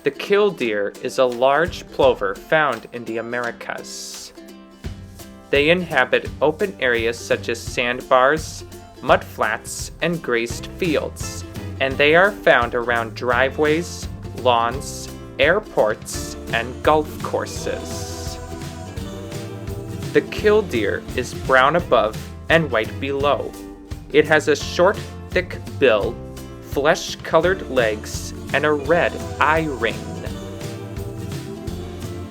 The killdeer is a large plover found in the Americas. They inhabit open areas such as sandbars, mudflats, and grazed fields, and they are found around driveways, lawns, airports, and golf courses. The killdeer is brown above and white below. It has a short, thick bill, flesh-colored legs, and a red eye ring.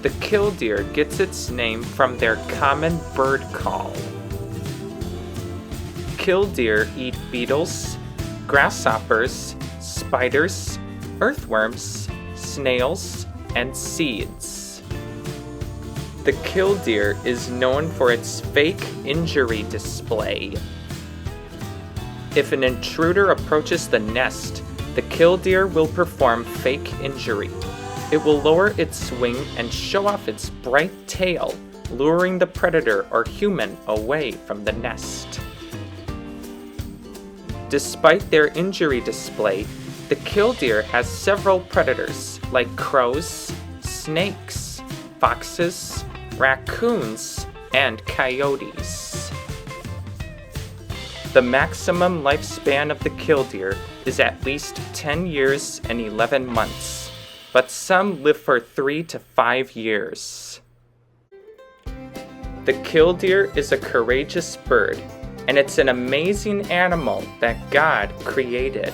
The killdeer gets its name from their common bird call. Killdeer eat beetles, grasshoppers, spiders, earthworms, snails, and seeds. The killdeer is known for its fake injury display. If an intruder approaches the nest, the killdeer will perform fake injury. It will lower its wing and show off its bright tail, luring the predator or human away from the nest. Despite their injury display, the killdeer has several predators like crows, snakes, foxes, raccoons, and coyotes. The maximum lifespan of the killdeer is at least 10 years and 11 months, but some live for 3 to 5 years. The killdeer is a courageous bird, and it's an amazing animal that God created.